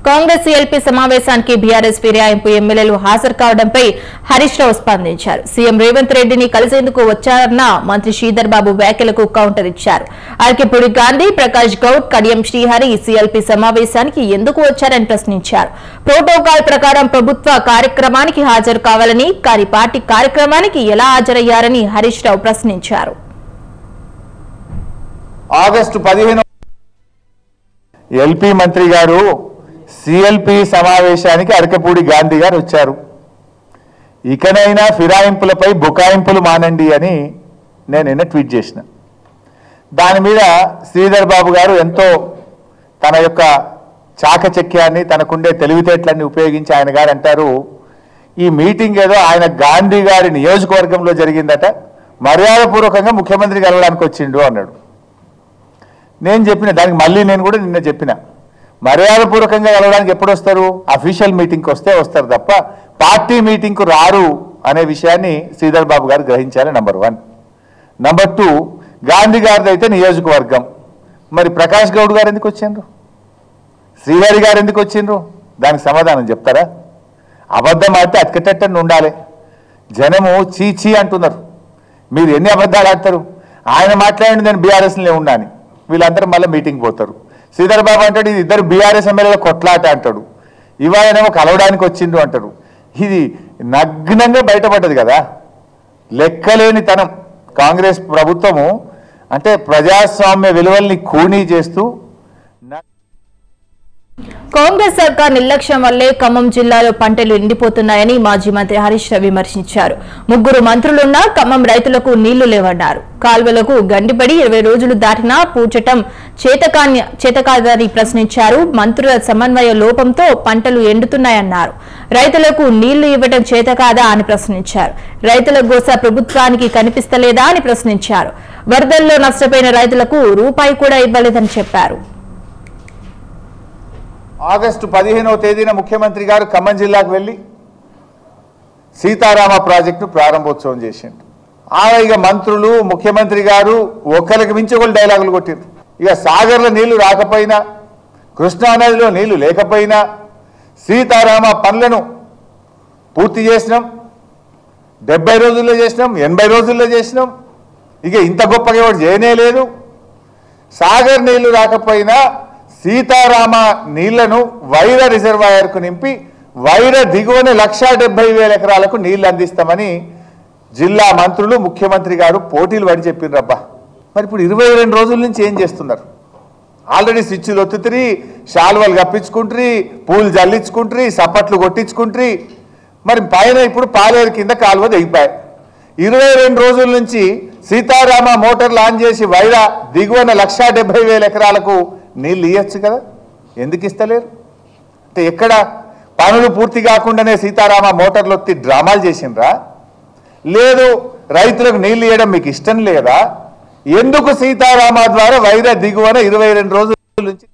Congress CLP సమావేశానికి BRS ఫిర్యాయింపు ఎమ్మెల్యేలు హాజరు కావడంపై హరీష్ రావు స్పందించారు. సీఎం రేవంత్ రెడ్డిని కలిసేందుకు వచ్చారన్న మంత్రి శ్రీధర్ బాబు వ్యాఖ్యలకు కౌంటర్ ఇచ్చారు. అరకెపూడి గాంధీ, ప్రకాష్ గౌడ్, కడియం శ్రీహరి సిఎల్పీ సమావేశానికి ఎందుకు వచ్చారని ప్రశ్నించారు. ప్రోటోకాల్ ప్రకారం ప్రభుత్వ కార్యక్రమానికి హాజరు కావాలని, కానీ పార్టీ కార్యక్రమానికి ఎలా హాజరయ్యారని హరీష్ రావు ప్రశ్నించారు. ఆగస్టు 15 ఎల్పీ మంత్రి గారు సిఎల్పి సమావేశానికి అరకపూడి గాంధీ గారు వచ్చారు. ఇకనైనా ఫిరాయింపులపై బుకాయింపులు మానండి అని నేను నిన్న ట్వీట్ చేసిన. దాని మీద శ్రీధర్ బాబు గారు ఎంతో తన యొక్క చాకచక్యాన్ని, తనకుండే తెలివితేటలన్నీ ఉపయోగించి ఆయన గారు అంటారు, ఈ మీటింగ్ ఏదో ఆయన గాంధీ గారి నియోజకవర్గంలో జరిగిందట, మర్యాదపూర్వకంగా ముఖ్యమంత్రి కలవడానికి వచ్చిండు అన్నాడు. నేను చెప్పిన దానికి మళ్ళీ నేను కూడా నిన్న చెప్పిన, మర్యాదపూర్వకంగా వెళ్ళడానికి ఎప్పుడు వస్తారు? అఫీషియల్ మీటింగ్కి వస్తే వస్తారు తప్ప పార్టీ మీటింగ్కు రారు అనే విషయాన్ని శ్రీధర్ బాబు గారు గ్రహించాలి. నంబర్ 1. నంబర్ 2, గాంధీ గారిది అయితే నియోజకవర్గం, మరి ప్రకాష్ గౌడ్ గారు ఎందుకు వచ్చిండ్రు? శ్రీహరి గారు ఎందుకు వచ్చిండ్రు? దానికి సమాధానం చెప్తారా? అబద్ధం ఆడితే అతికట్టని ఉండాలి. జనము చీచీ అంటున్నారు. మీరు ఎన్ని అబద్ధాలు ఆడతారు? ఆయన మాట్లాడండి నేను బీఆర్ఎస్లో ఉన్నా అని, వీళ్ళందరూ మళ్ళీ మీటింగ్ పోతారు. శ్రీధర్ బాబు అంటాడు ఇది ఇద్దరు బీఆర్ఎస్ ఎమ్మెల్యేల కొట్లాట అంటాడు, ఇవాళనేమో కలవడానికి వచ్చిండు అంటాడు. ఇది నగ్నంగా బయటపడ్డది కదా. లెక్కలేని తనం కాంగ్రెస్ ప్రభుత్వము. అంటే ప్రజాస్వామ్య విలువల్ని ఖూనీ చేస్తూ కాంగ్రెస్ సర్కార్ నిర్లక్ష్యం వల్లే ఖమ్మం జిల్లాలో పంటలు ఎండిపోతున్నాయని మాజీ మంత్రి హరీష్ రావు విమర్శించారు. 3 మంత్రులున్నా ఖమ్మం రైతులకు నీళ్లు లేవన్నారు. కాల్వలకు గండిపడి 20 రోజులు దాటినా పూడ్చటం చేతకాదని ప్రశ్నించారు. మంత్రుల సమన్వయ లోపంతో పంటలు ఎండుతున్నాయన్నారు. రైతులకు నీళ్లు ఇవ్వడం చేతకాదా అని ప్రశ్నించారు. రైతుల గోస ప్రభుత్వానికి కనిపిస్తలేదా అని ప్రశ్నించారు. వరదల్లో నష్టపోయిన రైతులకు రూపాయి కూడా ఇవ్వలేదని చెప్పారు. ఆగస్టు 15వ తేదీన ముఖ్యమంత్రి గారు ఖమ్మం జిల్లాకు వెళ్ళి సీతారామ ప్రాజెక్టు ప్రారంభోత్సవం చేసిండు. ఇక మంత్రులు, ముఖ్యమంత్రి గారు ఒకరికి మించి ఒకరు డైలాగులు కొట్టిండ్రు. ఇక సాగర్లో నీళ్లు రాకపోయినా, కృష్ణానదిలో నీళ్లు లేకపోయినా సీతారామ పనులను పూర్తి చేసినాం. 70 రోజుల్లో చేసినాం, 80 రోజుల్లో చేసినాం. ఇక ఇంత గొప్పగా ఎవరు చేయనే లేదు. సాగర్ నీళ్లు రాకపోయినా సీతారామ నీళ్లను వైర రిజర్వాయర్కు నింపి వైర దిగువన 1,70,000 ఎకరాలకు నీళ్లు అందిస్తామని జిల్లా మంత్రులు, ముఖ్యమంత్రి గారు పోటీలు పడి చెప్పిండ్రబ్బా. మరి ఇప్పుడు 22 రోజుల నుంచి ఏం చేస్తున్నారు? ఆల్రెడీ స్విచ్లు ఒత్తుతురి, శాల్వలు కప్పించుకుంటారు, పూలు జల్లించుకుంటారు, సప్పట్లు కొట్టించుకుంటారు. మరి పైన ఇప్పుడు పాలేరు కింద కాలువ దిగిపోయాయి. 22 రోజుల నుంచి సీతారామ మోటార్లు ఆన్ చేసి వైర దిగువన 1,70,000 ఎకరాలకు నీళ్ళు ఇవ్వచ్చు కదా, ఎందుకు ఇస్తలేరు? అంటే ఎక్కడ పనులు పూర్తి కాకుండానే సీతారామ మోటార్లు ఒత్తి డ్రామాలు చేసిండ్రా? లేదు రైతులకు నీళ్ళు ఇవ్వడం మీకు ఇష్టం లేదా? ఎందుకు సీతారామ ద్వారా వైర దిగువన 22 రోజుల నుంచి